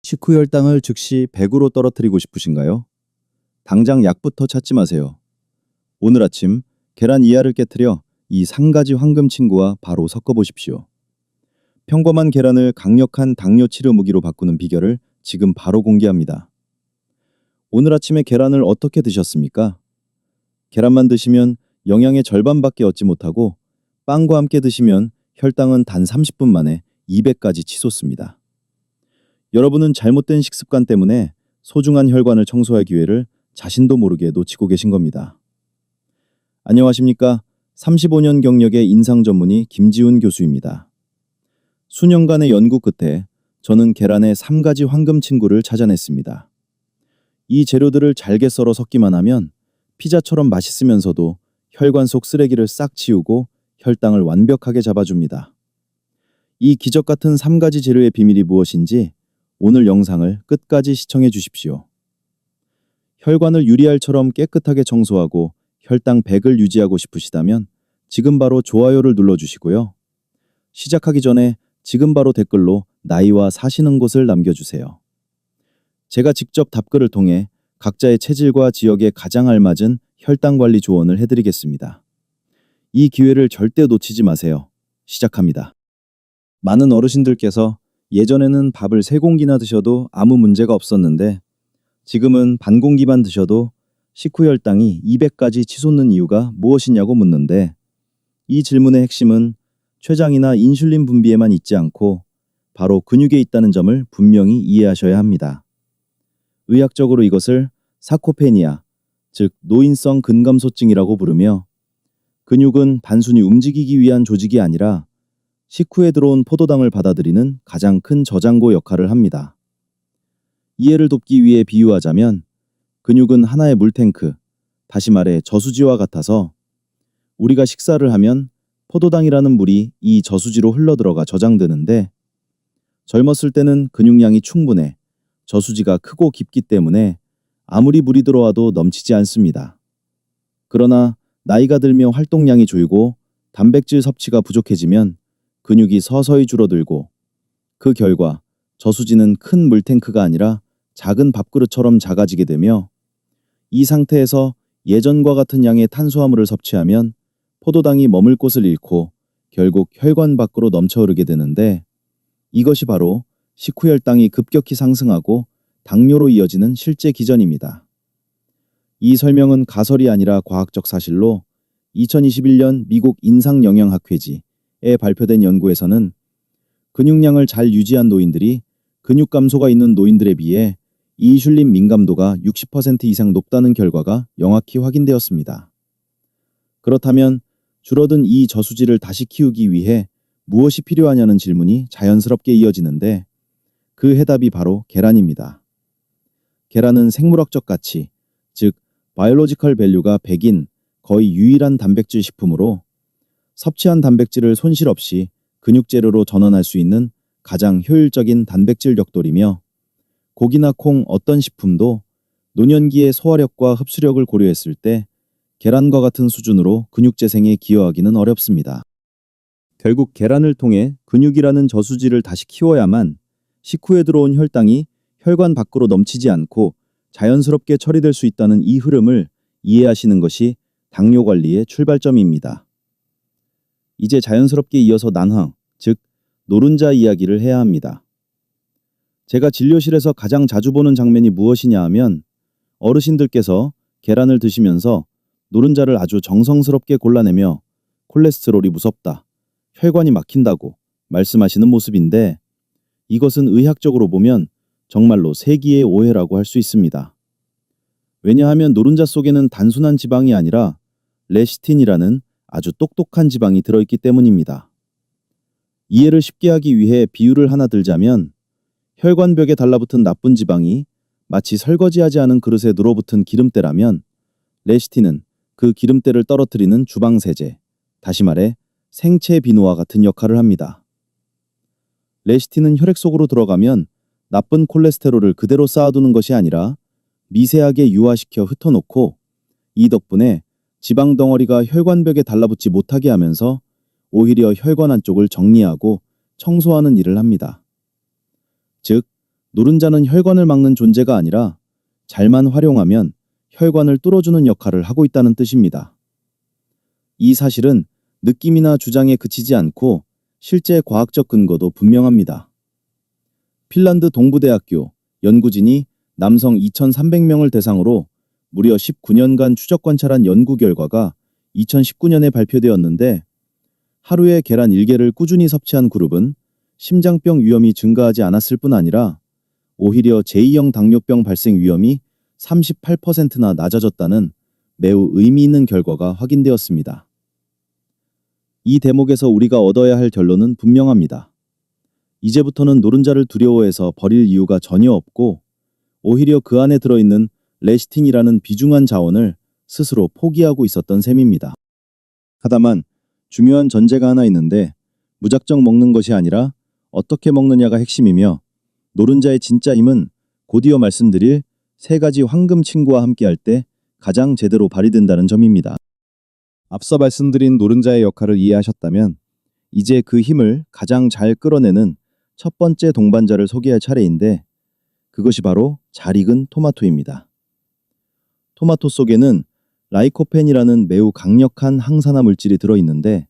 식후 혈당을 즉시 100으로 떨어뜨리고 싶으신가요? 당장 약부터 찾지 마세요. 오늘 아침 계란 이하를 깨트려 이 3가지 황금 친구와 바로 섞어보십시오. 평범한 계란을 강력한 당뇨 치료 무기로 바꾸는 비결을 지금 바로 공개합니다. 오늘 아침에 계란을 어떻게 드셨습니까? 계란만 드시면 영양의 절반밖에 얻지 못하고 빵과 함께 드시면 혈당은 단 30분 만에 200까지 치솟습니다. 여러분은 잘못된 식습관 때문에 소중한 혈관을 청소할 기회를 자신도 모르게 놓치고 계신 겁니다. 안녕하십니까? 35년 경력의 인상 전문의 김지훈 교수입니다. 수년간의 연구 끝에 저는 계란의 3가지 황금 친구를 찾아냈습니다. 이 재료들을 잘게 썰어 섞기만 하면 피자처럼 맛있으면서도 혈관 속 쓰레기를 싹 치우고 혈당을 완벽하게 잡아줍니다. 이 기적 같은 3가지 재료의 비밀이 무엇인지 오늘 영상을 끝까지 시청해 주십시오. 혈관을 유리알처럼 깨끗하게 청소하고 혈당 100을 유지하고 싶으시다면 지금 바로 좋아요를 눌러주시고요. 시작하기 전에 지금 바로 댓글로 나이와 사시는 곳을 남겨주세요. 제가 직접 답글을 통해 각자의 체질과 지역에 가장 알맞은 혈당 관리 조언을 해드리겠습니다. 이 기회를 절대 놓치지 마세요. 시작합니다. 많은 어르신들께서 예전에는 밥을 3공기나 드셔도 아무 문제가 없었는데 지금은 반 공기만 드셔도 식후 혈당이 200까지 치솟는 이유가 무엇이냐고 묻는데 이 질문의 핵심은 췌장이나 인슐린 분비에만 있지 않고 바로 근육에 있다는 점을 분명히 이해하셔야 합니다. 의학적으로 이것을 사코페니아, 즉 노인성 근감소증이라고 부르며 근육은 단순히 움직이기 위한 조직이 아니라 식후에 들어온 포도당을 받아들이는 가장 큰 저장고 역할을 합니다. 이해를 돕기 위해 비유하자면 근육은 하나의 물탱크, 다시 말해 저수지와 같아서 우리가 식사를 하면 포도당이라는 물이 이 저수지로 흘러들어가 저장되는데 젊었을 때는 근육량이 충분해 저수지가 크고 깊기 때문에 아무리 물이 들어와도 넘치지 않습니다. 그러나 나이가 들며 활동량이 줄고 단백질 섭취가 부족해지면 근육이 서서히 줄어들고 그 결과 저수지는 큰 물탱크가 아니라 작은 밥그릇처럼 작아지게 되며 이 상태에서 예전과 같은 양의 탄수화물을 섭취하면 포도당이 머물 곳을 잃고 결국 혈관 밖으로 넘쳐흐르게 되는데 이것이 바로 식후 혈당이 급격히 상승하고 당뇨로 이어지는 실제 기전입니다. 이 설명은 가설이 아니라 과학적 사실로 2021년 미국 인상영양학회지에 발표된 연구에서는 근육량을 잘 유지한 노인들이 근육 감소가 있는 노인들에 비해 이인슐린 민감도가 60% 이상 높다는 결과가 명확히 확인되었습니다. 그렇다면 줄어든 이 저수지를 다시 키우기 위해 무엇이 필요하냐는 질문이 자연스럽게 이어지는데 그 해답이 바로 계란입니다. 계란은 생물학적 가치, 즉 바이올로지컬 밸류가 100인 거의 유일한 단백질 식품으로 섭취한 단백질을 손실 없이 근육 재료로 전환할 수 있는 가장 효율적인 단백질 벽돌이며 고기나 콩 어떤 식품도 노년기의 소화력과 흡수력을 고려했을 때 계란과 같은 수준으로 근육 재생에 기여하기는 어렵습니다. 결국 계란을 통해 근육이라는 저수지를 다시 키워야만 식후에 들어온 혈당이 혈관 밖으로 넘치지 않고 자연스럽게 처리될 수 있다는 이 흐름을 이해하시는 것이 당뇨 관리의 출발점입니다. 이제 자연스럽게 이어서 난황, 즉 노른자 이야기를 해야 합니다. 제가 진료실에서 가장 자주 보는 장면이 무엇이냐 하면 어르신들께서 계란을 드시면서 노른자를 아주 정성스럽게 골라내며 콜레스테롤이 무섭다, 혈관이 막힌다고 말씀하시는 모습인데 이것은 의학적으로 보면 정말로 세기의 오해라고 할 수 있습니다. 왜냐하면 노른자 속에는 단순한 지방이 아니라 레시틴이라는 아주 똑똑한 지방이 들어있기 때문입니다. 이해를 쉽게 하기 위해 비유를 하나 들자면 혈관벽에 달라붙은 나쁜 지방이 마치 설거지하지 않은 그릇에 눌어붙은 기름때라면 레시틴은 그 기름때를 떨어뜨리는 주방세제, 다시 말해 생체 비누와 같은 역할을 합니다. 레시틴은 혈액 속으로 들어가면 나쁜 콜레스테롤을 그대로 쌓아두는 것이 아니라 미세하게 유화시켜 흩어놓고 이 덕분에 지방 덩어리가 혈관벽에 달라붙지 못하게 하면서 오히려 혈관 안쪽을 정리하고 청소하는 일을 합니다. 즉, 노른자는 혈관을 막는 존재가 아니라 잘만 활용하면 혈관을 뚫어주는 역할을 하고 있다는 뜻입니다. 이 사실은 느낌이나 주장에 그치지 않고 실제 과학적 근거도 분명합니다. 핀란드 동부대학교 연구진이 남성 2,300명을 대상으로 무려 19년간 추적 관찰한 연구 결과가 2019년에 발표되었는데, 하루에 계란 1개를 꾸준히 섭취한 그룹은 심장병 위험이 증가하지 않았을 뿐 아니라 오히려 제2형 당뇨병 발생 위험이 38%나 낮아졌다는 매우 의미 있는 결과가 확인되었습니다. 이 대목에서 우리가 얻어야 할 결론은 분명합니다. 이제부터는 노른자를 두려워해서 버릴 이유가 전혀 없고, 오히려 그 안에 들어있는 레시틴이라는 비중한 자원을 스스로 포기하고 있었던 셈입니다. 하다만 중요한 전제가 하나 있는데, 무작정 먹는 것이 아니라 어떻게 먹느냐가 핵심이며, 노른자의 진짜 힘은 곧이어 말씀드릴 3가지 황금 친구와 함께할 때 가장 제대로 발휘된다는 점입니다. 앞서 말씀드린 노른자의 역할을 이해하셨다면 이제 그 힘을 가장 잘 끌어내는 첫 번째 동반자를 소개할 차례인데, 그것이 바로 잘 익은 토마토입니다. 토마토 속에는 라이코펜이라는 매우 강력한 항산화 물질이 들어있는데,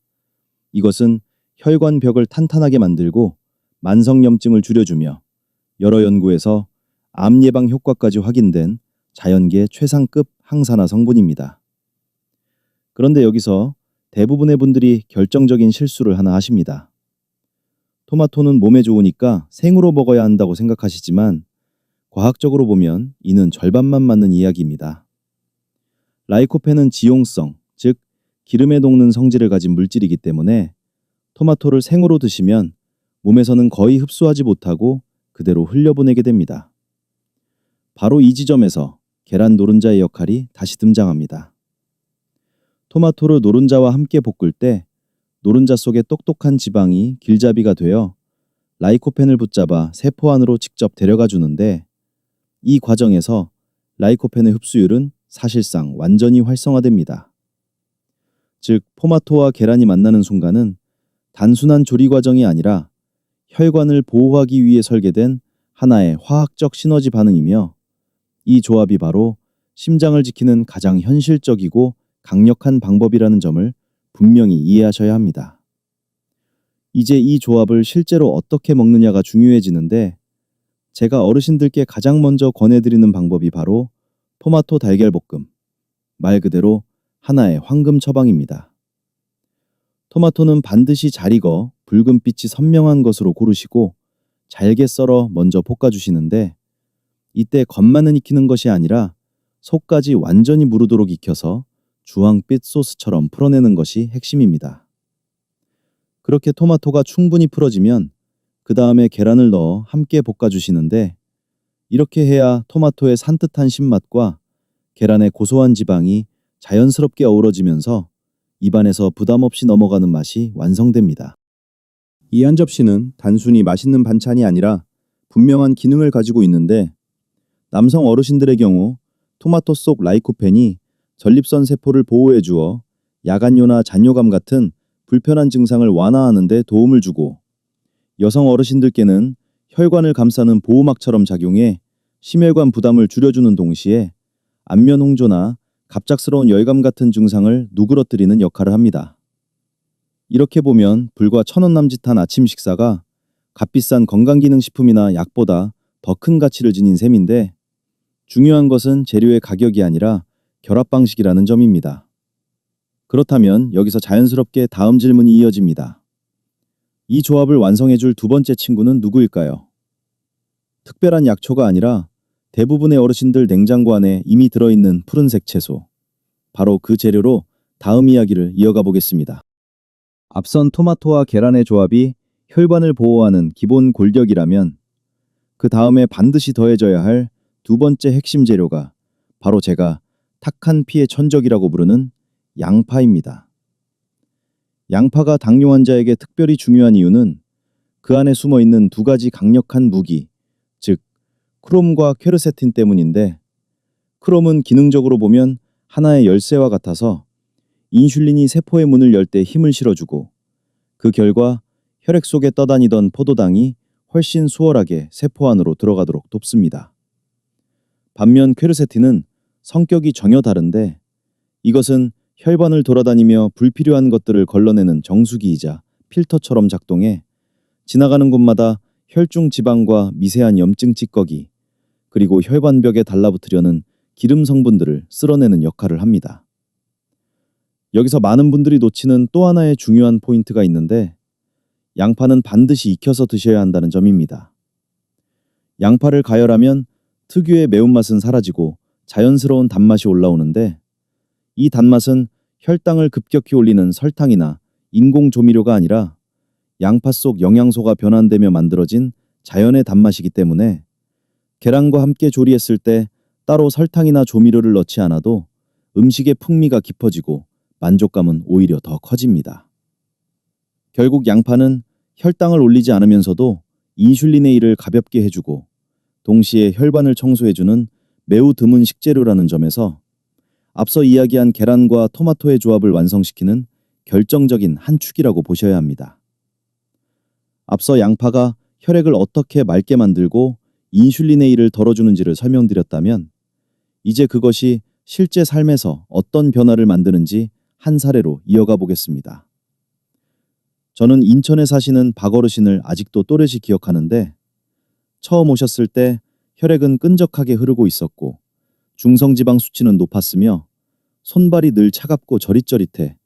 이것은 혈관 벽을 탄탄하게 만들고 만성염증을 줄여주며 여러 연구에서 암 예방 효과까지 확인된 자연계 최상급 항산화 성분입니다. 그런데 여기서 대부분의 분들이 결정적인 실수를 하나 하십니다. 토마토는 몸에 좋으니까 생으로 먹어야 한다고 생각하시지만, 과학적으로 보면 이는 절반만 맞는 이야기입니다. 라이코펜은 지용성, 즉 기름에 녹는 성질을 가진 물질이기 때문에 토마토를 생으로 드시면 몸에서는 거의 흡수하지 못하고 그대로 흘려보내게 됩니다. 바로 이 지점에서 계란 노른자의 역할이 다시 등장합니다. 토마토를 노른자와 함께 볶을 때 노른자 속의 똑똑한 지방이 길잡이가 되어 라이코펜을 붙잡아 세포 안으로 직접 데려가 주는데, 이 과정에서 라이코펜의 흡수율은 사실상 완전히 활성화됩니다. 즉, 토마토와 계란이 만나는 순간은 단순한 조리 과정이 아니라 혈관을 보호하기 위해 설계된 하나의 화학적 시너지 반응이며, 이 조합이 바로 심장을 지키는 가장 현실적이고 강력한 방법이라는 점을 분명히 이해하셔야 합니다. 이제 이 조합을 실제로 어떻게 먹느냐가 중요해지는데, 제가 어르신들께 가장 먼저 권해드리는 방법이 바로 토마토 달걀볶음, 말 그대로 하나의 황금 처방입니다. 토마토는 반드시 잘 익어 붉은빛이 선명한 것으로 고르시고 잘게 썰어 먼저 볶아주시는데, 이때 겉만은 익히는 것이 아니라 속까지 완전히 무르도록 익혀서 주황빛 소스처럼 풀어내는 것이 핵심입니다. 그렇게 토마토가 충분히 풀어지면 그 다음에 계란을 넣어 함께 볶아주시는데, 이렇게 해야 토마토의 산뜻한 신맛과 계란의 고소한 지방이 자연스럽게 어우러지면서 입안에서 부담 없이 넘어가는 맛이 완성됩니다. 이 한 접시는 단순히 맛있는 반찬이 아니라 분명한 기능을 가지고 있는데, 남성 어르신들의 경우 토마토 속 라이코펜이 전립선 세포를 보호해 주어 야간뇨나 잔뇨감 같은 불편한 증상을 완화하는 데 도움을 주고, 여성 어르신들께는 혈관을 감싸는 보호막처럼 작용해 심혈관 부담을 줄여주는 동시에 안면 홍조나 갑작스러운 열감 같은 증상을 누그러뜨리는 역할을 합니다. 이렇게 보면 불과 1,000원 남짓한 아침 식사가 값비싼 건강기능식품이나 약보다 더 큰 가치를 지닌 셈인데, 중요한 것은 재료의 가격이 아니라 결합 방식이라는 점입니다. 그렇다면 여기서 자연스럽게 다음 질문이 이어집니다. 이 조합을 완성해줄 두 번째 친구는 누구일까요? 특별한 약초가 아니라 대부분의 어르신들 냉장고 안에 이미 들어있는 푸른색 채소. 바로 그 재료로 다음 이야기를 이어가 보겠습니다. 앞선 토마토와 계란의 조합이 혈관을 보호하는 기본 골격이라면, 그 다음에 반드시 더해져야 할 두 번째 핵심 재료가 바로 제가 탁한 피의 천적이라고 부르는 양파입니다. 양파가 당뇨 환자에게 특별히 중요한 이유는 그 안에 숨어 있는 2가지 강력한 무기, 즉 크롬과 퀘르세틴 때문인데, 크롬은 기능적으로 보면 하나의 열쇠와 같아서 인슐린이 세포의 문을 열 때 힘을 실어주고, 그 결과 혈액 속에 떠다니던 포도당이 훨씬 수월하게 세포 안으로 들어가도록 돕습니다. 반면 퀘르세틴은 성격이 전혀 다른데 이것은 혈관을 돌아다니며 불필요한 것들을 걸러내는 정수기이자 필터처럼 작동해 지나가는 곳마다 혈중 지방과 미세한 염증 찌꺼기, 그리고 혈관벽에 달라붙으려는 기름 성분들을 쓸어내는 역할을 합니다. 여기서 많은 분들이 놓치는 또 하나의 중요한 포인트가 있는데 양파는 반드시 익혀서 드셔야 한다는 점입니다. 양파를 가열하면 특유의 매운맛은 사라지고 자연스러운 단맛이 올라오는데 이 단맛은 혈당을 급격히 올리는 설탕이나 인공 조미료가 아니라 양파 속 영양소가 변환되며 만들어진 자연의 단맛이기 때문에 계란과 함께 조리했을 때 따로 설탕이나 조미료를 넣지 않아도 음식의 풍미가 깊어지고 만족감은 오히려 더 커집니다. 결국 양파는 혈당을 올리지 않으면서도 인슐린의 일을 가볍게 해주고 동시에 혈관을 청소해주는 매우 드문 식재료라는 점에서 앞서 이야기한 계란과 토마토의 조합을 완성시키는 결정적인 한 축이라고 보셔야 합니다. 앞서 양파가 혈액을 어떻게 맑게 만들고 인슐린의 일을 덜어주는지를 설명드렸다면 이제 그것이 실제 삶에서 어떤 변화를 만드는지 한 사례로 이어가 보겠습니다. 저는 인천에 사시는 박어르신을 아직도 또렷이 기억하는데 처음 오셨을 때 혈액은 끈적하게 흐르고 있었고 중성지방 수치는 높았으며 손발이 늘 차갑고 저릿저릿해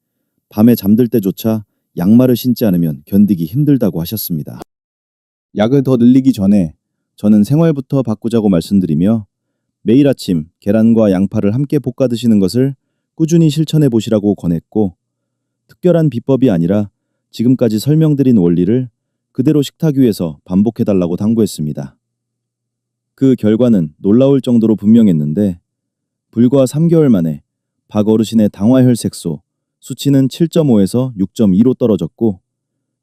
밤에 잠들 때조차 양말을 신지 않으면 견디기 힘들다고 하셨습니다. 약을 더 늘리기 전에 저는 생활부터 바꾸자고 말씀드리며 매일 아침 계란과 양파를 함께 볶아 드시는 것을 꾸준히 실천해 보시라고 권했고 특별한 비법이 아니라 지금까지 설명드린 원리를 그대로 식탁 위에서 반복해 달라고 당부했습니다. 그 결과는 놀라울 정도로 분명했는데 불과 3개월 만에 박 어르신의 당화혈색소 수치는 7.5에서 6.2로 떨어졌고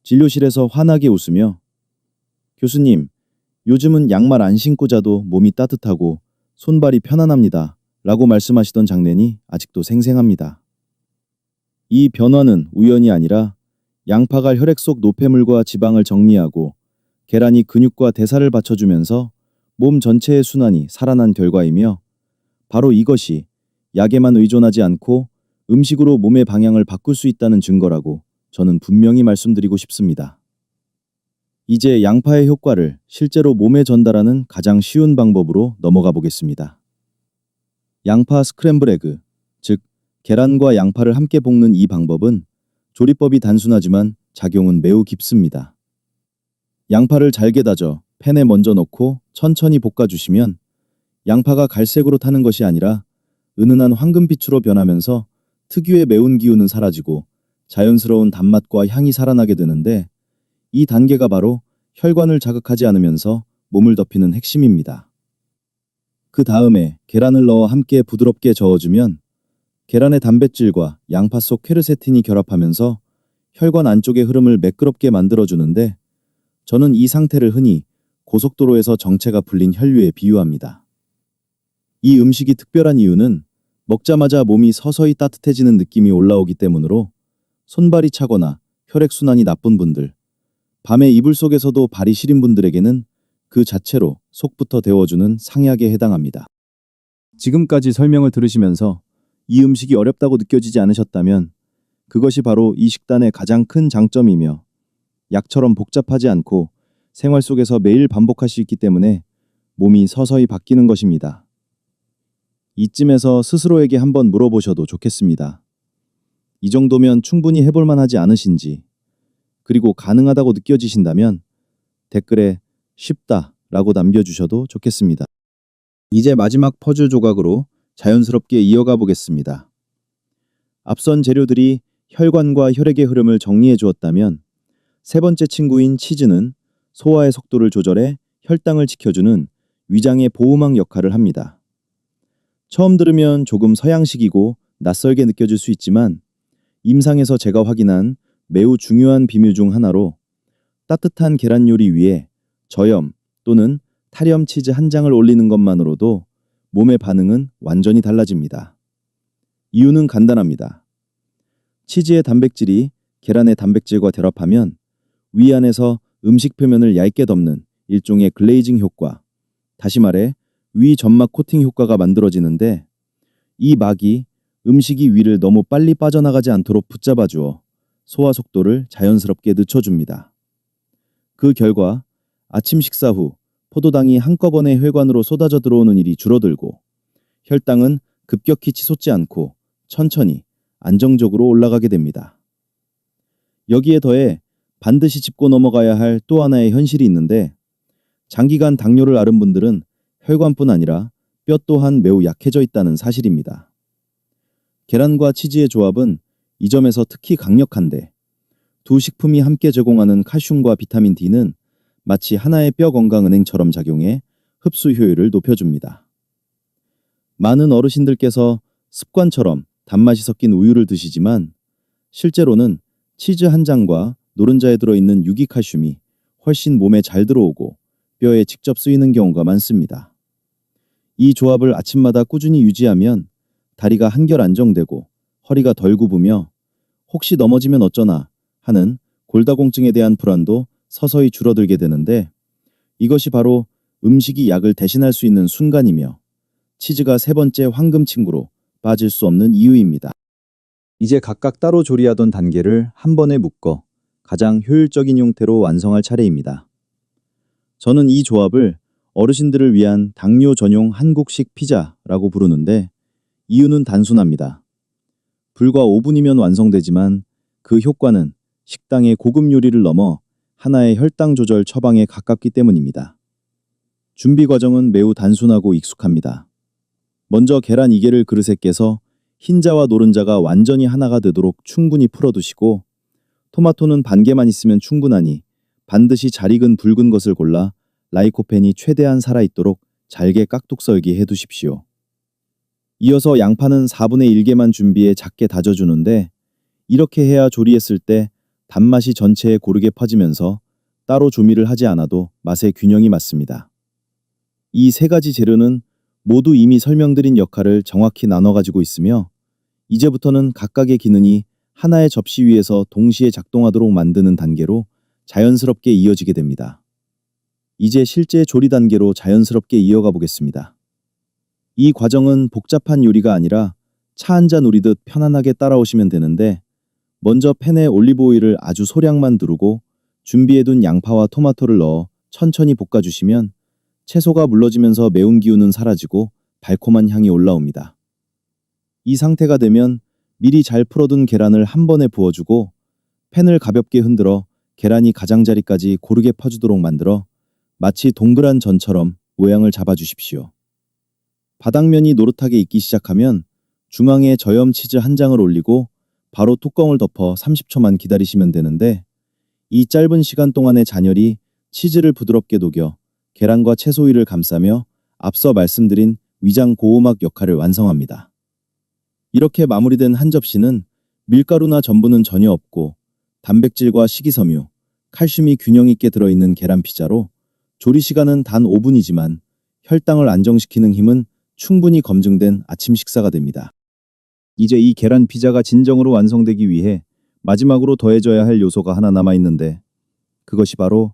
진료실에서 환하게 웃으며 교수님, 요즘은 양말 안 신고 자도 몸이 따뜻하고 손발이 편안합니다. 라고 말씀하시던 장면이 아직도 생생합니다. 이 변화는 우연이 아니라 양파가 혈액 속 노폐물과 지방을 정리하고 계란이 근육과 대사를 받쳐주면서 몸 전체의 순환이 살아난 결과이며 바로 이것이 약에만 의존하지 않고 음식으로 몸의 방향을 바꿀 수 있다는 증거라고 저는 분명히 말씀드리고 싶습니다. 이제 양파의 효과를 실제로 몸에 전달하는 가장 쉬운 방법으로 넘어가 보겠습니다. 양파 스크램블 에그, 즉 계란과 양파를 함께 볶는 이 방법은 조리법이 단순하지만 작용은 매우 깊습니다. 양파를 잘게 다져 팬에 먼저 넣고 천천히 볶아주시면 양파가 갈색으로 타는 것이 아니라 은은한 황금빛으로 변하면서 특유의 매운 기운은 사라지고 자연스러운 단맛과 향이 살아나게 되는데 이 단계가 바로 혈관을 자극하지 않으면서 몸을 덮이는 핵심입니다. 그 다음에 계란을 넣어 함께 부드럽게 저어주면 계란의 단백질과 양파 속 퀘르세틴이 결합하면서 혈관 안쪽의 흐름을 매끄럽게 만들어주는데 저는 이 상태를 흔히 고속도로에서 정체가 풀린 혈류에 비유합니다. 이 음식이 특별한 이유는 먹자마자 몸이 서서히 따뜻해지는 느낌이 올라오기 때문으로 손발이 차거나 혈액순환이 나쁜 분들, 밤에 이불 속에서도 발이 시린 분들에게는 그 자체로 속부터 데워주는 상약에 해당합니다. 지금까지 설명을 들으시면서 이 음식이 어렵다고 느껴지지 않으셨다면 그것이 바로 이 식단의 가장 큰 장점이며 약처럼 복잡하지 않고 생활 속에서 매일 반복할 수 있기 때문에 몸이 서서히 바뀌는 것입니다. 이쯤에서 스스로에게 한번 물어보셔도 좋겠습니다. 이 정도면 충분히 해볼 만하지 않으신지, 그리고 가능하다고 느껴지신다면 댓글에 쉽다 라고 남겨주셔도 좋겠습니다. 이제 마지막 퍼즐 조각으로 자연스럽게 이어가 보겠습니다. 앞선 재료들이 혈관과 혈액의 흐름을 정리해 주었다면 세 번째 친구인 치즈는 소화의 속도를 조절해 혈당을 지켜주는 위장의 보호막 역할을 합니다. 처음 들으면 조금 서양식이고 낯설게 느껴질 수 있지만 임상에서 제가 확인한 매우 중요한 비밀 중 하나로 따뜻한 계란 요리 위에 저염 또는 탈염 치즈 한 장을 올리는 것만으로도 몸의 반응은 완전히 달라집니다. 이유는 간단합니다. 치즈의 단백질이 계란의 단백질과 결합하면 위 안에서 음식 표면을 얇게 덮는 일종의 글레이징 효과, 다시 말해 위 점막 코팅 효과가 만들어지는데 이 막이 음식이 위를 너무 빨리 빠져나가지 않도록 붙잡아주어 소화 속도를 자연스럽게 늦춰줍니다. 그 결과 아침 식사 후 포도당이 한꺼번에 혈관으로 쏟아져 들어오는 일이 줄어들고 혈당은 급격히 치솟지 않고 천천히 안정적으로 올라가게 됩니다. 여기에 더해 반드시 짚고 넘어가야 할 또 하나의 현실이 있는데 장기간 당뇨를 앓은 분들은 혈관뿐 아니라 뼈 또한 매우 약해져 있다는 사실입니다. 계란과 치즈의 조합은 이 점에서 특히 강력한데 두 식품이 함께 제공하는 칼슘과 비타민 D는 마치 하나의 뼈 건강 은행처럼 작용해 흡수 효율을 높여줍니다. 많은 어르신들께서 습관처럼 단맛이 섞인 우유를 드시지만 실제로는 치즈 한 장과 노른자에 들어있는 유기칼슘이 훨씬 몸에 잘 들어오고 뼈에 직접 쓰이는 경우가 많습니다. 이 조합을 아침마다 꾸준히 유지하면 다리가 한결 안정되고 허리가 덜 굽으며 혹시 넘어지면 어쩌나 하는 골다공증에 대한 불안도 서서히 줄어들게 되는데 이것이 바로 음식이 약을 대신할 수 있는 순간이며 치즈가 세 번째 황금 친구로 빠질 수 없는 이유입니다. 이제 각각 따로 조리하던 단계를 한 번에 묶어 가장 효율적인 형태로 완성할 차례입니다. 저는 이 조합을 어르신들을 위한 당뇨 전용 한국식 피자라고 부르는데 이유는 단순합니다. 불과 5분이면 완성되지만 그 효과는 식당의 고급 요리를 넘어 하나의 혈당 조절 처방에 가깝기 때문입니다. 준비 과정은 매우 단순하고 익숙합니다. 먼저 계란 2개를 그릇에 깨서 흰자와 노른자가 완전히 하나가 되도록 충분히 풀어두시고 토마토는 반 개만 있으면 충분하니 반드시 잘 익은 붉은 것을 골라 라이코펜이 최대한 살아있도록 잘게 깍둑 썰기 해두십시오. 이어서 양파는 4분의 1개만 준비해 작게 다져주는데 이렇게 해야 조리했을 때 단맛이 전체에 고르게 퍼지면서 따로 조미를 하지 않아도 맛의 균형이 맞습니다. 이 세 가지 재료는 모두 이미 설명드린 역할을 정확히 나눠 가지고 있으며 이제부터는 각각의 기능이 하나의 접시 위에서 동시에 작동하도록 만드는 단계로 자연스럽게 이어지게 됩니다. 이제 실제 조리 단계로 자연스럽게 이어가 보겠습니다. 이 과정은 복잡한 요리가 아니라 차 한잔 우리듯 편안하게 따라오시면 되는데 먼저 팬에 올리브 오일을 아주 소량만 두르고 준비해둔 양파와 토마토를 넣어 천천히 볶아주시면 채소가 물러지면서 매운 기운은 사라지고 달콤한 향이 올라옵니다. 이 상태가 되면 미리 잘 풀어둔 계란을 한 번에 부어주고 팬을 가볍게 흔들어 계란이 가장자리까지 고르게 퍼지도록 만들어 마치 동그란 전처럼 모양을 잡아주십시오. 바닥면이 노릇하게 익기 시작하면 중앙에 저염 치즈 한 장을 올리고 바로 뚜껑을 덮어 30초만 기다리시면 되는데 이 짧은 시간 동안의 잔열이 치즈를 부드럽게 녹여 계란과 채소위를 감싸며 앞서 말씀드린 위장 보호막 역할을 완성합니다. 이렇게 마무리된 한 접시는 밀가루나 전분은 전혀 없고 단백질과 식이섬유, 칼슘이 균형 있게 들어있는 계란 피자로 조리 시간은 단 5분이지만 혈당을 안정시키는 힘은 충분히 검증된 아침 식사가 됩니다. 이제 이 계란 피자가 진정으로 완성되기 위해 마지막으로 더해져야 할 요소가 하나 남아있는데 그것이 바로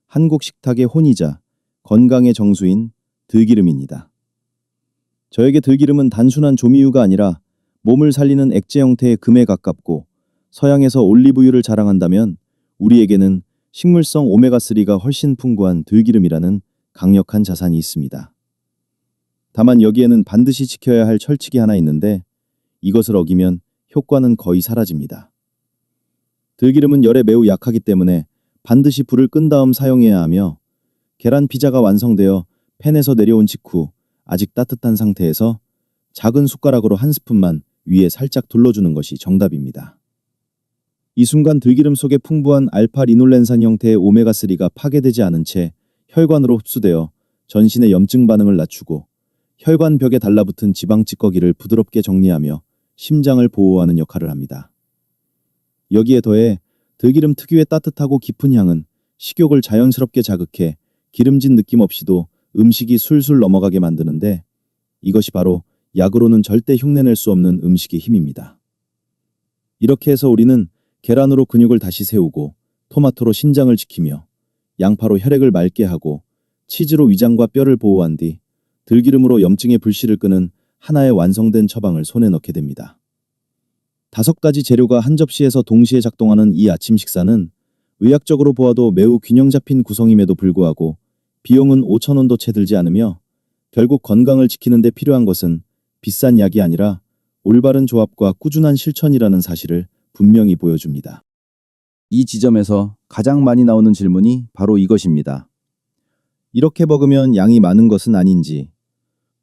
한국 식탁의 혼이자 건강의 정수인 들기름입니다. 저에게 들기름은 단순한 조미유가 아니라 몸을 살리는 액체 형태의 금에 가깝고 서양에서 올리브유를 자랑한다면 우리에게는 식물성 오메가3가 훨씬 풍부한 들기름이라는 강력한 자산이 있습니다. 다만 여기에는 반드시 지켜야 할 철칙이 하나 있는데 이것을 어기면 효과는 거의 사라집니다. 들기름은 열에 매우 약하기 때문에 반드시 불을 끈 다음 사용해야 하며 계란 피자가 완성되어 팬에서 내려온 직후 아직 따뜻한 상태에서 작은 숟가락으로 한 스푼만 위에 살짝 둘러주는 것이 정답입니다. 이 순간 들기름 속에 풍부한 알파-리놀렌산 형태의 오메가3가 파괴되지 않은 채 혈관으로 흡수되어 전신의 염증 반응을 낮추고 혈관 벽에 달라붙은 지방 찌꺼기를 부드럽게 정리하며 심장을 보호하는 역할을 합니다. 여기에 더해 들기름 특유의 따뜻하고 깊은 향은 식욕을 자연스럽게 자극해 기름진 느낌 없이도 음식이 술술 넘어가게 만드는데 이것이 바로 약으로는 절대 흉내낼 수 없는 음식의 힘입니다. 이렇게 해서 우리는 계란으로 근육을 다시 세우고 토마토로 신장을 지키며 양파로 혈액을 맑게 하고 치즈로 위장과 뼈를 보호한 뒤 들기름으로 염증의 불씨를 끄는 하나의 완성된 처방을 손에 넣게 됩니다. 5가지 재료가 한 접시에서 동시에 작동하는 이 아침 식사는 의학적으로 보아도 매우 균형 잡힌 구성임에도 불구하고 비용은 5,000원도 채 들지 않으며 결국 건강을 지키는 데 필요한 것은 비싼 약이 아니라 올바른 조합과 꾸준한 실천이라는 사실을 분명히 보여줍니다. 이 지점에서 가장 많이 나오는 질문이 바로 이것입니다. 이렇게 먹으면 양이 많은 것은 아닌지,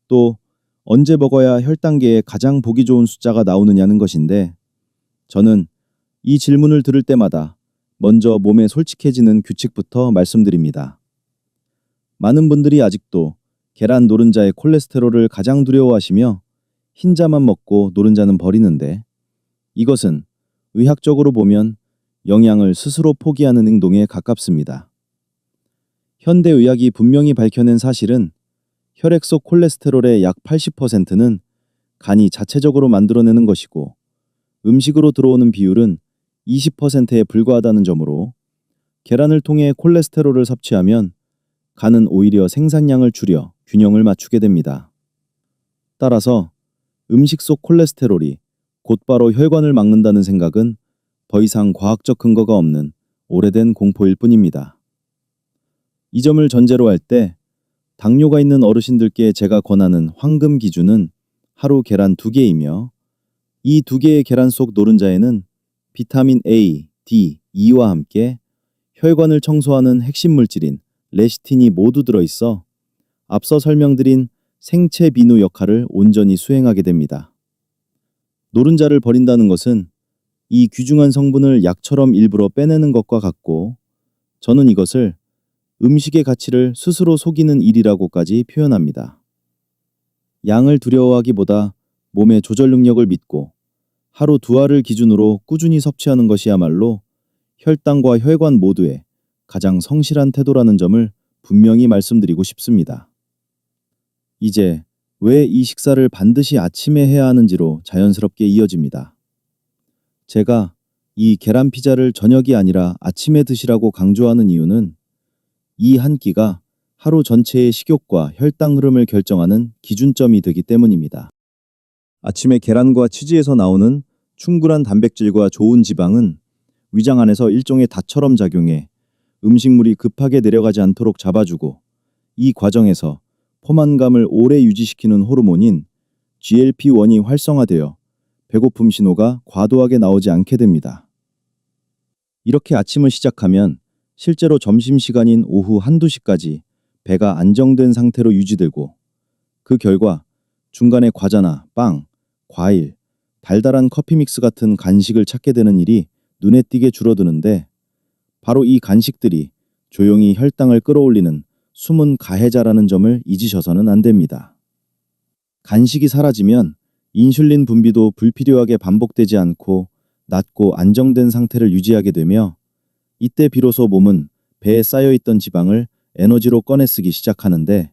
또 언제 먹어야 혈당계에 가장 보기 좋은 숫자가 나오느냐는 것인데, 저는 이 질문을 들을 때마다 먼저 몸에 솔직해지는 규칙부터 말씀드립니다. 많은 분들이 아직도 계란 노른자의 콜레스테롤을 가장 두려워하시며 흰자만 먹고 노른자는 버리는데, 이것은 의학적으로 보면 영양을 스스로 포기하는 행동에 가깝습니다. 현대의학이 분명히 밝혀낸 사실은 혈액 속 콜레스테롤의 약 80%는 간이 자체적으로 만들어내는 것이고 음식으로 들어오는 비율은 20%에 불과하다는 점으로 계란을 통해 콜레스테롤을 섭취하면 간은 오히려 생산량을 줄여 균형을 맞추게 됩니다. 따라서 음식 속 콜레스테롤이 곧바로 혈관을 막는다는 생각은 더 이상 과학적 근거가 없는 오래된 공포일 뿐입니다. 이 점을 전제로 할 때 당뇨가 있는 어르신들께 제가 권하는 황금 기준은 하루 계란 2개이며 이 2개의 계란 속 노른자에는 비타민 A, D, E와 함께 혈관을 청소하는 핵심 물질인 레시틴이 모두 들어있어 앞서 설명드린 생체 비누 역할을 온전히 수행하게 됩니다. 노른자를 버린다는 것은 이 귀중한 성분을 약처럼 일부러 빼내는 것과 같고 저는 이것을 음식의 가치를 스스로 속이는 일이라고까지 표현합니다. 양을 두려워하기보다 몸의 조절 능력을 믿고 하루 2알을 기준으로 꾸준히 섭취하는 것이야말로 혈당과 혈관 모두에 가장 성실한 태도라는 점을 분명히 말씀드리고 싶습니다. 이제 왜 이 식사를 반드시 아침에 해야 하는지로 자연스럽게 이어집니다. 제가 이 계란 피자를 저녁이 아니라 아침에 드시라고 강조하는 이유는 이 한 끼가 하루 전체의 식욕과 혈당 흐름을 결정하는 기준점이 되기 때문입니다. 아침에 계란과 치즈에서 나오는 충분한 단백질과 좋은 지방은 위장 안에서 일종의 닷처럼 작용해 음식물이 급하게 내려가지 않도록 잡아주고 이 과정에서 포만감을 오래 유지시키는 호르몬인 GLP-1이 활성화되어 배고픔 신호가 과도하게 나오지 않게 됩니다. 이렇게 아침을 시작하면 실제로 점심시간인 오후 1~2시까지 배가 안정된 상태로 유지되고 그 결과 중간에 과자나 빵, 과일, 달달한 커피 믹스 같은 간식을 찾게 되는 일이 눈에 띄게 줄어드는데 바로 이 간식들이 조용히 혈당을 끌어올리는 숨은 가해자라는 점을 잊으셔서는 안 됩니다. 간식이 사라지면 인슐린 분비도 불필요하게 반복되지 않고 낮고 안정된 상태를 유지하게 되며 이때 비로소 몸은 배에 쌓여있던 지방을 에너지로 꺼내 쓰기 시작하는데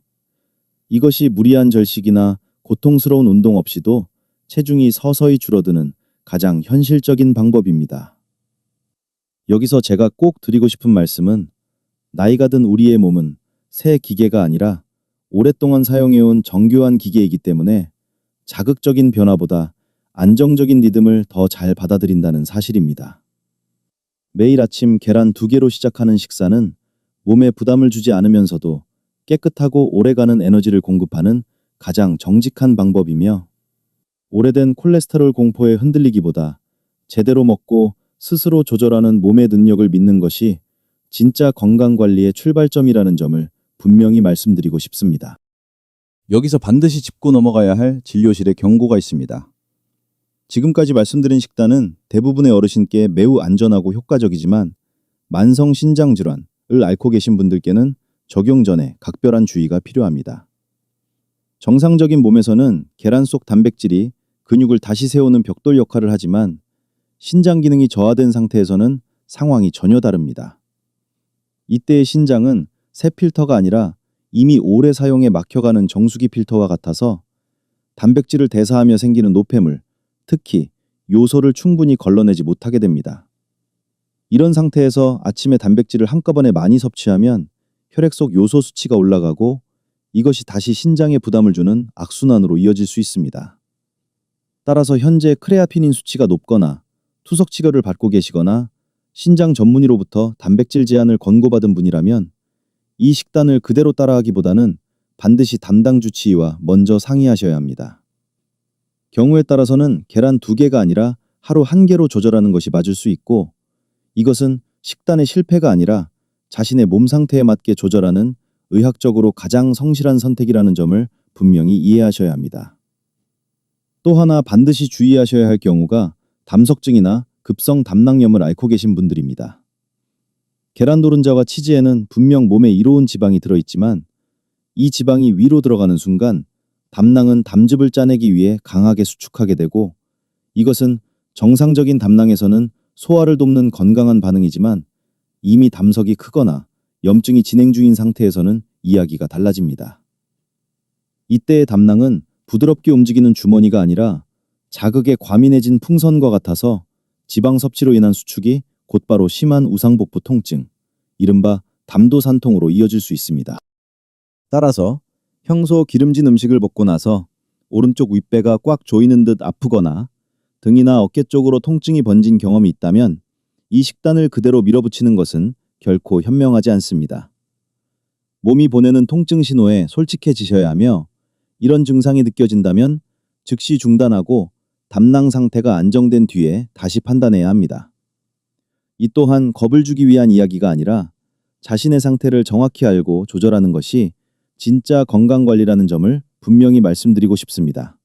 이것이 무리한 절식이나 고통스러운 운동 없이도 체중이 서서히 줄어드는 가장 현실적인 방법입니다. 여기서 제가 꼭 드리고 싶은 말씀은 나이가 든 우리의 몸은 새 기계가 아니라 오랫동안 사용해온 정교한 기계이기 때문에 자극적인 변화보다 안정적인 리듬을 더 잘 받아들인다는 사실입니다. 매일 아침 계란 2개로 시작하는 식사는 몸에 부담을 주지 않으면서도 깨끗하고 오래가는 에너지를 공급하는 가장 정직한 방법이며 오래된 콜레스테롤 공포에 흔들리기보다 제대로 먹고 스스로 조절하는 몸의 능력을 믿는 것이 진짜 건강관리의 출발점이라는 점을 분명히 말씀드리고 싶습니다. 여기서 반드시 짚고 넘어가야 할 진료실의 경고가 있습니다. 지금까지 말씀드린 식단은 대부분의 어르신께 매우 안전하고 효과적이지만 만성 신장질환을 앓고 계신 분들께는 적용 전에 각별한 주의가 필요합니다. 정상적인 몸에서는 계란 속 단백질이 근육을 다시 세우는 벽돌 역할을 하지만 신장 기능이 저하된 상태에서는 상황이 전혀 다릅니다. 이때의 신장은 새 필터가 아니라 이미 오래 사용해 막혀가는 정수기 필터와 같아서 단백질을 대사하며 생기는 노폐물, 특히 요소를 충분히 걸러내지 못하게 됩니다. 이런 상태에서 아침에 단백질을 한꺼번에 많이 섭취하면 혈액 속 요소 수치가 올라가고 이것이 다시 신장에 부담을 주는 악순환으로 이어질 수 있습니다. 따라서 현재 크레아티닌 수치가 높거나 투석 치료를 받고 계시거나 신장 전문의로부터 단백질 제한을 권고받은 분이라면 이 식단을 그대로 따라하기보다는 반드시 담당 주치의와 먼저 상의하셔야 합니다. 경우에 따라서는 계란 2개가 아니라 하루 1개로 조절하는 것이 맞을 수 있고 이것은 식단의 실패가 아니라 자신의 몸 상태에 맞게 조절하는 의학적으로 가장 성실한 선택이라는 점을 분명히 이해하셔야 합니다. 또 하나 반드시 주의하셔야 할 경우가 담석증이나 급성 담낭염을 앓고 계신 분들입니다. 계란 노른자와 치즈에는 분명 몸에 이로운 지방이 들어있지만 이 지방이 위로 들어가는 순간 담낭은 담즙을 짜내기 위해 강하게 수축하게 되고 이것은 정상적인 담낭에서는 소화를 돕는 건강한 반응이지만 이미 담석이 크거나 염증이 진행 중인 상태에서는 이야기가 달라집니다. 이때의 담낭은 부드럽게 움직이는 주머니가 아니라 자극에 과민해진 풍선과 같아서 지방 섭취로 인한 수축이 곧바로 심한 우상복부 통증, 이른바 담도산통으로 이어질 수 있습니다. 따라서 평소 기름진 음식을 먹고 나서 오른쪽 윗배가 꽉 조이는 듯 아프거나 등이나 어깨 쪽으로 통증이 번진 경험이 있다면 이 식단을 그대로 밀어붙이는 것은 결코 현명하지 않습니다. 몸이 보내는 통증 신호에 솔직해지셔야 하며 이런 증상이 느껴진다면 즉시 중단하고 담낭 상태가 안정된 뒤에 다시 판단해야 합니다. 이 또한 겁을 주기 위한 이야기가 아니라 자신의 상태를 정확히 알고 조절하는 것이 진짜 건강관리라는 점을 분명히 말씀드리고 싶습니다.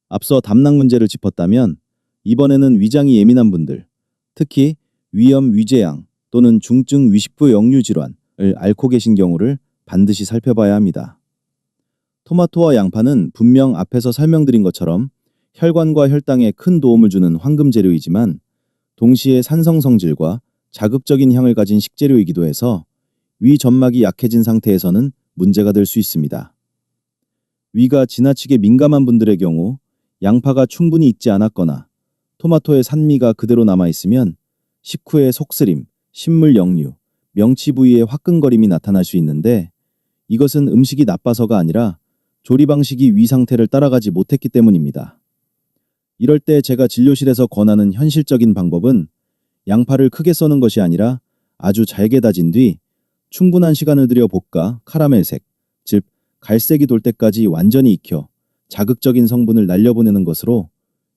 앞서 담낭 문제를 짚었다면 이번에는 위장이 예민한 분들, 특히 위염 위궤양 또는 중증 위식부 역류 질환을 앓고 계신 경우를 반드시 살펴봐야 합니다. 토마토와 양파는 분명 앞에서 설명드린 것처럼 혈관과 혈당에 큰 도움을 주는 황금 재료이지만 동시에 산성 성질과 자극적인 향을 가진 식재료이기도 해서 위 점막이 약해진 상태에서는 문제가 될 수 있습니다. 위가 지나치게 민감한 분들의 경우 양파가 충분히 익지 않았거나 토마토의 산미가 그대로 남아있으면 식후에 속쓰림, 신물 역류, 명치 부위에 화끈거림이 나타날 수 있는데 이것은 음식이 나빠서가 아니라 조리 방식이 위 상태를 따라가지 못했기 때문입니다. 이럴 때 제가 진료실에서 권하는 현실적인 방법은 양파를 크게 써는 것이 아니라 아주 잘게 다진 뒤 충분한 시간을 들여 볶아 카라멜색, 즉 갈색이 돌 때까지 완전히 익혀 자극적인 성분을 날려보내는 것으로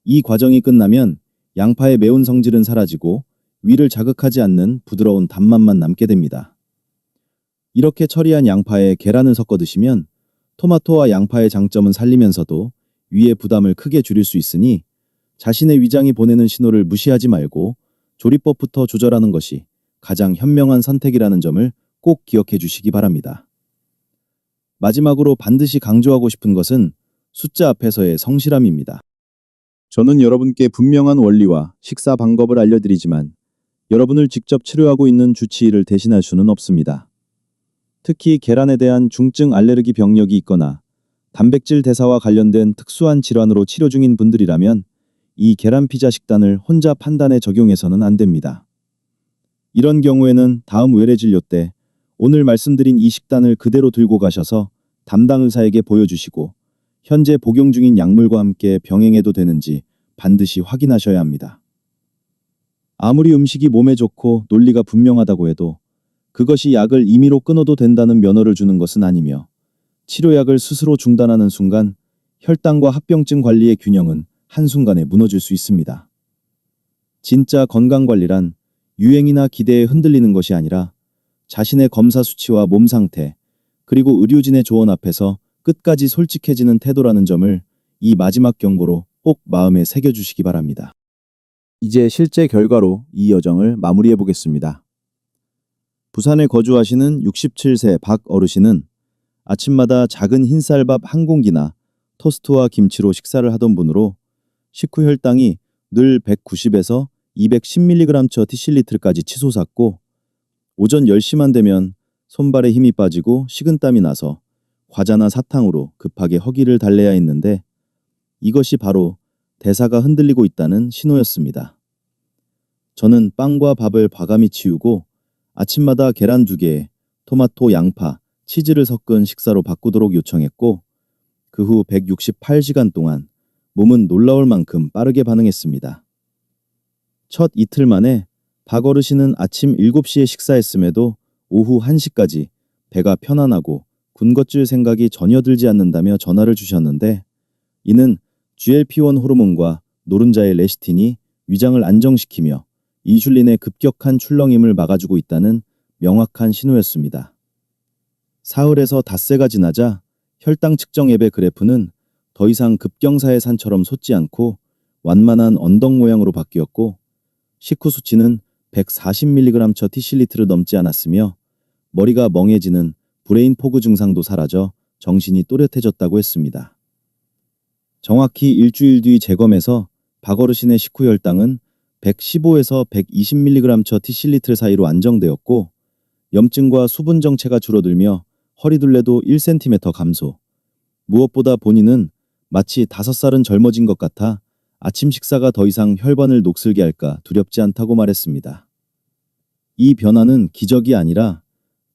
이 과정이 끝나면 양파의 매운 성질은 사라지고 위를 자극하지 않는 부드러운 단맛만 남게 됩니다. 이렇게 처리한 양파에 계란을 섞어 드시면 토마토와 양파의 장점은 살리면서도 위의 부담을 크게 줄일 수 있으니 자신의 위장이 보내는 신호를 무시하지 말고 조리법부터 조절하는 것이 가장 현명한 선택이라는 점을 꼭 기억해 주시기 바랍니다. 마지막으로 반드시 강조하고 싶은 것은 숫자 앞에서의 성실함입니다. 저는 여러분께 분명한 원리와 식사 방법을 알려드리지만 여러분을 직접 치료하고 있는 주치의를 대신할 수는 없습니다. 특히 계란에 대한 중증 알레르기 병력이 있거나 단백질 대사와 관련된 특수한 질환으로 치료 중인 분들이라면 이 계란 피자 식단을 혼자 판단해 적용해서는 안 됩니다. 이런 경우에는 다음 외래 진료 때 오늘 말씀드린 이 식단을 그대로 들고 가셔서 담당 의사에게 보여주시고 현재 복용 중인 약물과 함께 병행해도 되는지 반드시 확인하셔야 합니다. 아무리 음식이 몸에 좋고 논리가 분명하다고 해도 그것이 약을 임의로 끊어도 된다는 면허를 주는 것은 아니며 치료약을 스스로 중단하는 순간 혈당과 합병증 관리의 균형은 한순간에 무너질 수 있습니다. 진짜 건강관리란 유행이나 기대에 흔들리는 것이 아니라 자신의 검사 수치와 몸 상태, 그리고 의료진의 조언 앞에서 끝까지 솔직해지는 태도라는 점을 이 마지막 경고로 꼭 마음에 새겨주시기 바랍니다. 이제 실제 결과로 이 여정을 마무리해 보겠습니다. 부산에 거주하시는 67세 박 어르신은 아침마다 작은 흰쌀밥 한 공기나 토스트와 김치로 식사를 하던 분으로 식후 혈당이 늘 190에서 210mg/dl까지 치솟았고 오전 10시만 되면 손발에 힘이 빠지고 식은땀이 나서 과자나 사탕으로 급하게 허기를 달래야 했는데 이것이 바로 대사가 흔들리고 있다는 신호였습니다. 저는 빵과 밥을 과감히 치우고 아침마다 계란 2개에 토마토, 양파, 치즈를 섞은 식사로 바꾸도록 요청했고 그 후 168시간 동안 몸은 놀라울 만큼 빠르게 반응했습니다. 첫 이틀 만에 박 어르신은 아침 7시에 식사했음에도 오후 1시까지 배가 편안하고 군것질 생각이 전혀 들지 않는다며 전화를 주셨는데 이는 GLP-1 호르몬과 노른자의 레시틴이 위장을 안정시키며 인슐린의 급격한 출렁임을 막아주고 있다는 명확한 신호였습니다. 사흘에서 닷새가 지나자 혈당 측정 앱의 그래프는 더 이상 급경사의 산처럼 솟지 않고 완만한 언덕 모양으로 바뀌었고 식후 수치는 140mg/dl를 넘지 않았으며 머리가 멍해지는 브레인 포그 증상도 사라져 정신이 또렷해졌다고 했습니다. 정확히 일주일 뒤 재검에서 박 어르신의 식후 혈당은 115에서 120mg/dl 사이로 안정되었고 염증과 수분 정체가 줄어들며 허리둘레도 1cm 감소. 무엇보다 본인은 마치 5살은 젊어진 것 같아 아침 식사가 더 이상 혈관을 녹슬게 할까 두렵지 않다고 말했습니다. 이 변화는 기적이 아니라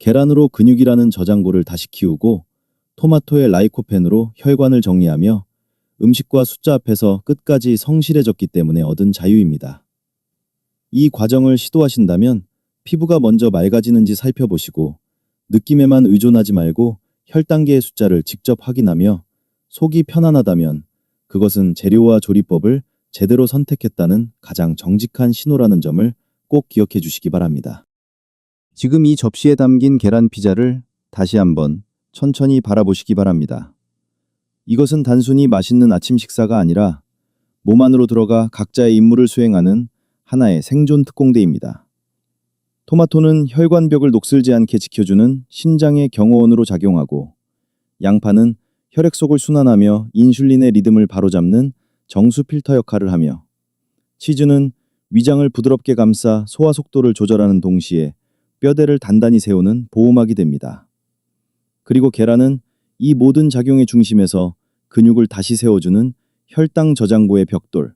계란으로 근육이라는 저장고를 다시 키우고 토마토의 라이코펜으로 혈관을 정리하며 음식과 숫자 앞에서 끝까지 성실해졌기 때문에 얻은 자유입니다. 이 과정을 시도하신다면 피부가 먼저 맑아지는지 살펴보시고 느낌에만 의존하지 말고 혈당계의 숫자를 직접 확인하며 속이 편안하다면 그것은 재료와 조리법을 제대로 선택했다는 가장 정직한 신호라는 점을 꼭 기억해 주시기 바랍니다. 지금 이 접시에 담긴 계란 피자를 다시 한번 천천히 바라보시기 바랍니다. 이것은 단순히 맛있는 아침 식사가 아니라 몸 안으로 들어가 각자의 임무를 수행하는 하나의 생존 특공대입니다. 토마토는 혈관벽을 녹슬지 않게 지켜주는 신장의 경호원으로 작용하고 양파는 혈액 속을 순환하며 인슐린의 리듬을 바로잡는 정수 필터 역할을 하며 치즈는 위장을 부드럽게 감싸 소화 속도를 조절하는 동시에 뼈대를 단단히 세우는 보호막이 됩니다. 그리고 계란은 이 모든 작용의 중심에서 근육을 다시 세워주는 혈당 저장고의 벽돌,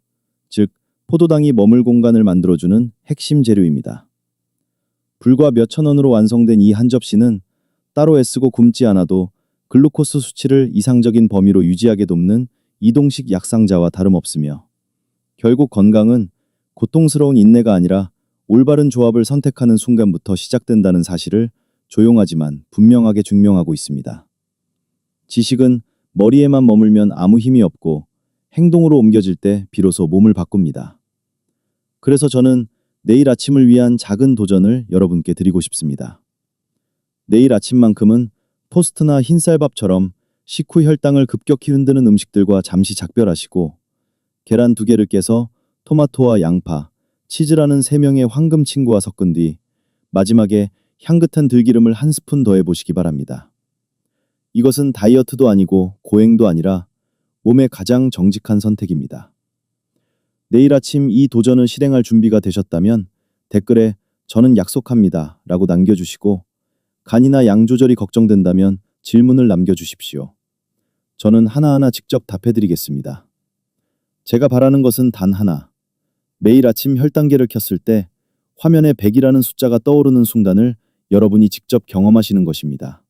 즉 포도당이 머물 공간을 만들어주는 핵심 재료입니다. 불과 몇천 원으로 완성된 이 한 접시는 따로 애쓰고 굶지 않아도 글루코스 수치를 이상적인 범위로 유지하게 돕는 이동식 약상자와 다름없으며 결국 건강은 고통스러운 인내가 아니라 올바른 조합을 선택하는 순간부터 시작된다는 사실을 조용하지만 분명하게 증명하고 있습니다. 지식은 머리에만 머물면 아무 힘이 없고 행동으로 옮겨질 때 비로소 몸을 바꿉니다. 그래서 저는 내일 아침을 위한 작은 도전을 여러분께 드리고 싶습니다. 내일 아침만큼은 토스트나 흰쌀밥처럼 식후 혈당을 급격히 흔드는 음식들과 잠시 작별하시고 계란 2개를 깨서 토마토와 양파, 치즈라는 3명의 황금 친구와 섞은 뒤 마지막에 향긋한 들기름을 한 스푼 더해보시기 바랍니다. 이것은 다이어트도 아니고 고행도 아니라 몸의 가장 정직한 선택입니다. 내일 아침 이 도전을 실행할 준비가 되셨다면 댓글에 "저는 약속합니다" 라고 남겨주시고 간이나 양 조절이 걱정된다면 질문을 남겨주십시오. 저는 하나하나 직접 답해드리겠습니다. 제가 바라는 것은 단 하나. 매일 아침 혈당계를 켰을 때 화면에 100이라는 숫자가 떠오르는 순간을 여러분이 직접 경험하시는 것입니다.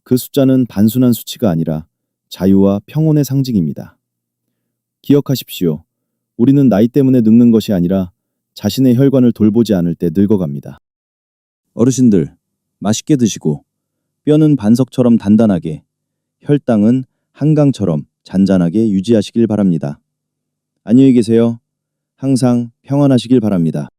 그 숫자는 단순한 수치가 아니라 자유와 평온의 상징입니다. 기억하십시오. 우리는 나이 때문에 늙는 것이 아니라 자신의 혈관을 돌보지 않을 때 늙어갑니다. 어르신들, 맛있게 드시고 뼈는 반석처럼 단단하게, 혈당은 한강처럼 잔잔하게 유지하시길 바랍니다. 안녕히 계세요. 항상 평안하시길 바랍니다.